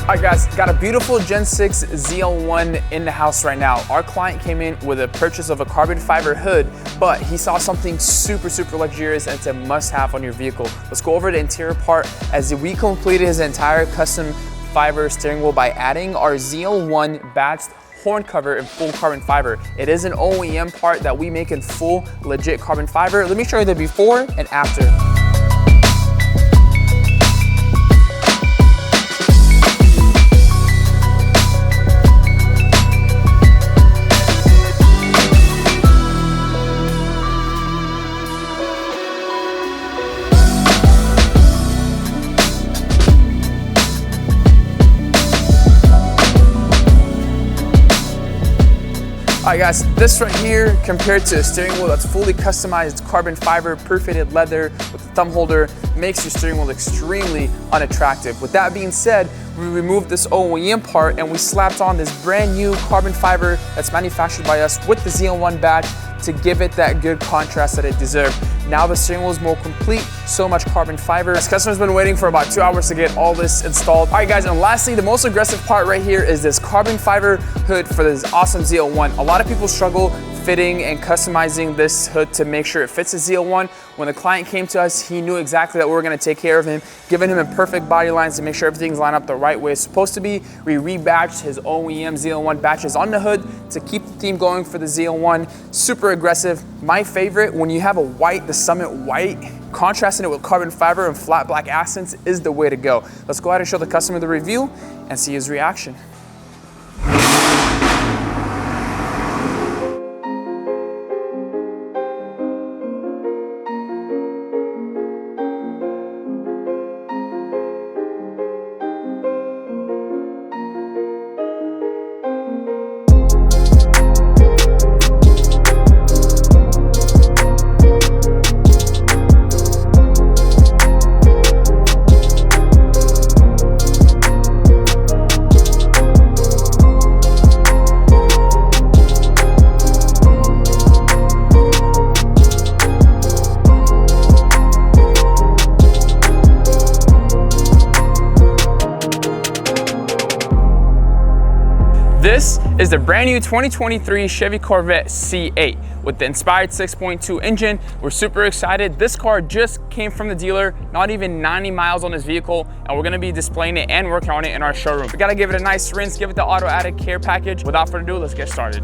Alright guys, got a beautiful Gen 6 ZL1 in the house right now. Our client came in with a purchase of a carbon fiber hood, but he saw something super luxurious and it's a must-have on your vehicle. Let's go over the interior part as we completed his entire custom fiber steering wheel by adding our ZL1 badged horn cover in full carbon fiber. It is an OEM part that we make in full legit carbon fiber. Let me show you the before and after. Alright guys, this right here compared to a steering wheel that's fully customized carbon fiber, perforated leather with a thumb holder, makes your steering wheel extremely unattractive. With that being said, we removed this OEM part and we slapped on this brand new carbon fiber that's manufactured by us with the ZL1 badge to give it that good contrast that it deserved. Now the steering wheel is more complete, so much carbon fiber. This customer's been waiting for about 2 hours to get all this installed. All right guys, and lastly, the most aggressive part right here is this carbon fiber hood for this awesome ZL1. A lot of people struggle fitting and customizing this hood to make sure it fits the ZL1. When the client came to us, he knew exactly that we were gonna take care of him, giving him a perfect body lines to make sure everything's lined up the right way it's supposed to be. We rebadged his OEM ZL1 badges on the hood to keep the theme going for the ZL1. Super aggressive. My favorite, when you have a white, the Summit white, contrasting it with carbon fiber and flat black accents is the way to go. Let's go ahead and show the customer the review and see his reaction. This is the brand new 2023 Chevy Corvette C8 with the inspired 6.2 engine. We're super excited. This car just came from the dealer, not even 90 miles on this vehicle, and we're gonna be displaying it and working on it in our showroom. We gotta give it a nice rinse, give it the auto Addict care package. Without further ado, let's get started.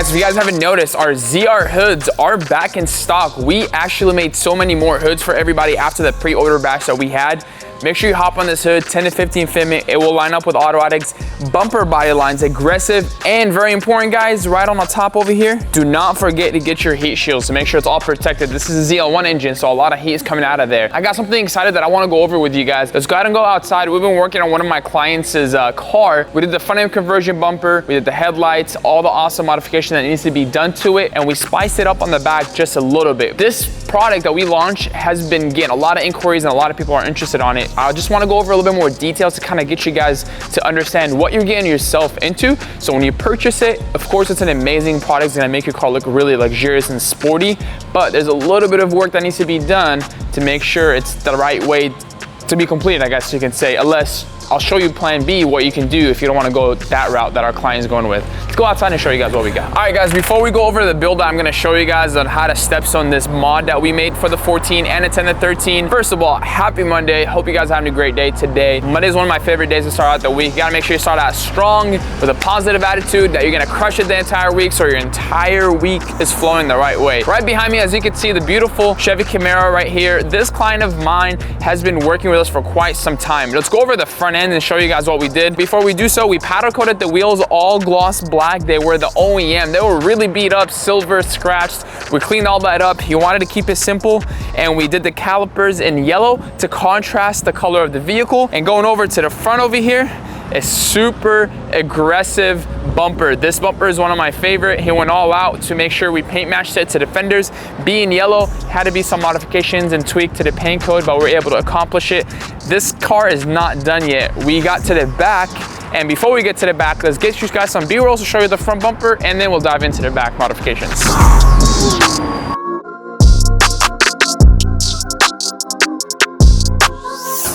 guys, if you guys haven't noticed, our ZR hoods are back in stock. We actually made so many more hoods for everybody after the pre-order batch that we had. Make sure you hop on this hood, 10 to 15 fitment. It will line up with Auto Addict's bumper body lines, aggressive, and very important, guys, right on the top over here, do not forget to get your heat shields to make sure it's all protected. This is a ZL1 engine, so a lot of heat is coming out of there. I got something excited that I want to go over with you guys. Let's go ahead and go outside. We've been working on one of my clients' car. We did the front end conversion bumper, we did the headlights, all the awesome modification that needs to be done to it, and we spiced it up on the back just a little bit. This product that we launched has been getting a lot of inquiries and a lot of people are interested on it. I just want to go over a little bit more details to kind of get you guys to understand what you're getting yourself into. So when you purchase it, of course, it's an amazing product. It's going to make your car look really luxurious and sporty, but there's a little bit of work that needs to be done to make sure it's the right way to be completed, I guess you can say, unless I'll show you plan B, what you can do if you don't want to go that route that our client is going with. Let's go outside and show you guys what we got. All right, guys, before we go over the build, I'm going to show you guys on how to stepstone this mod that we made for the 14 and the 10 to 13. First of all, happy Monday. Hope you guys are having a great day today. Monday is one of my favorite days to start out the week. You got to make sure you start out strong with a positive attitude that you're going to crush it the entire week so your entire week is flowing the right way. Right behind me, as you can see, the beautiful Chevy Camaro right here. This client of mine has been working with us for quite some time. Let's go over the front end and show you guys what we did. Before we do so, we powder coated the wheels all gloss black. They were the OEM. They were really beat up, silver, scratched. We cleaned all that up. He wanted to keep it simple, and we did the calipers in yellow to contrast the color of the vehicle. And going over to the front over here, a super aggressive bumper. This bumper is one of my favorite. He went all out to make sure we paint matched it to the fenders. Being yellow, had to be some modifications and tweak to the paint code, but we were able to accomplish it. This car is not done yet. We got to the back, and before we get to the back, let's get you guys some B-rolls to show you the front bumper, and then we'll dive into the back modifications.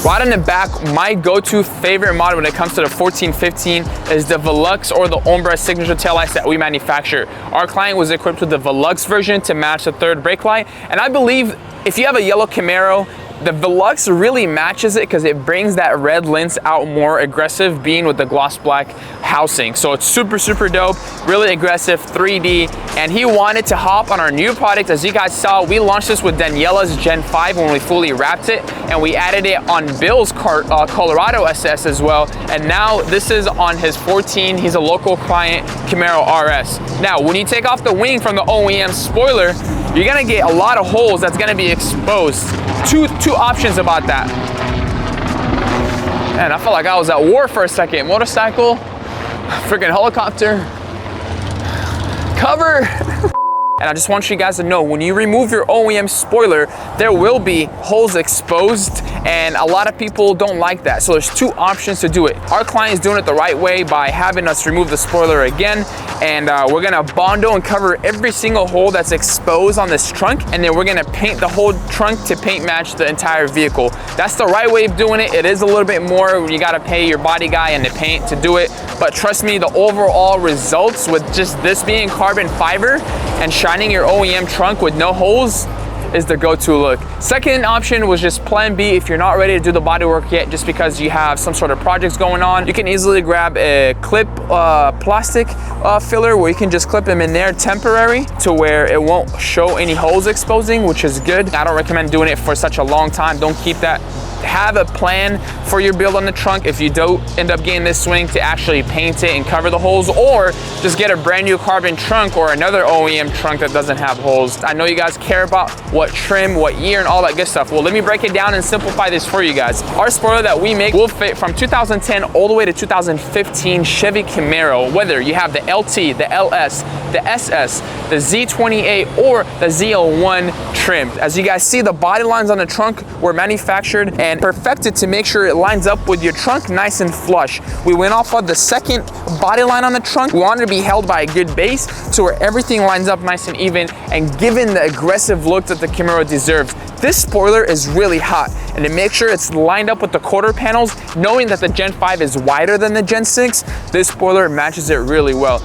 Right in the back, my go-to favorite model when it comes to the 1415 is the Velux or the UMBRA signature taillights that we manufacture. Our client was equipped with the Velux version to match the third brake light, and I believe if you have a yellow Camaro, the Velux really matches it because it brings that red lens out more aggressive, being with the gloss black housing. So it's super, super dope, really aggressive, 3D. And he wanted to hop on our new product. As you guys saw, we launched this with Daniela's Gen 5 when we fully wrapped it, and we added it on Bill's Colorado SS as well. And now this is on his 14. He's a local client, Camaro RS. Now, when you take off the wing from the OEM spoiler, you're gonna get a lot of holes that's gonna be exposed. Two options about that. Man, I felt like I was at war for a second. Motorcycle, freaking helicopter, cover. And I just want you guys to know, when you remove your OEM spoiler, there will be holes exposed, and a lot of people don't like that. So there's two options to do it. Our client is doing it the right way by having us remove the spoiler again, and we're gonna bondo and cover every single hole that's exposed on this trunk, and then we're gonna paint the whole trunk to paint match the entire vehicle. That's the right way of doing it. It is a little bit more, you gotta pay your body guy and the paint to do it, but trust me, the overall results with just this being carbon fiber and shining your OEM trunk with no holes is the go-to look. Second option was just plan B. If you're not ready to do the body work yet, just because you have some sort of projects going on, you can easily grab a clip plastic filler where you can just clip them in there temporary to where it won't show any holes exposing, which is good. I don't recommend doing it for such a long time. Don't keep that. Have a plan for your build on the trunk if you don't end up getting this swing to actually paint it and cover the holes, or just get a brand new carbon trunk or another OEM trunk that doesn't have holes. I know you guys care about what trim, what year, and all that good stuff. Well, let me break it down and simplify this for you guys. Our spoiler that we make will fit from 2010 all the way to 2015 Chevy Camaro, whether you have the LT, the LS, the SS, the Z28, or the ZL1 trim. As you guys see, the body lines on the trunk were manufactured and perfected to make sure it lines up with your trunk nice and flush. We went off of the second body line on the trunk. We wanted to be held by a good base to where everything lines up nice and even and given the aggressive look that the Camaro deserves. This spoiler is really hot, and to make sure it's lined up with the quarter panels, knowing that the Gen 5 is wider than the Gen 6, this spoiler matches it really well.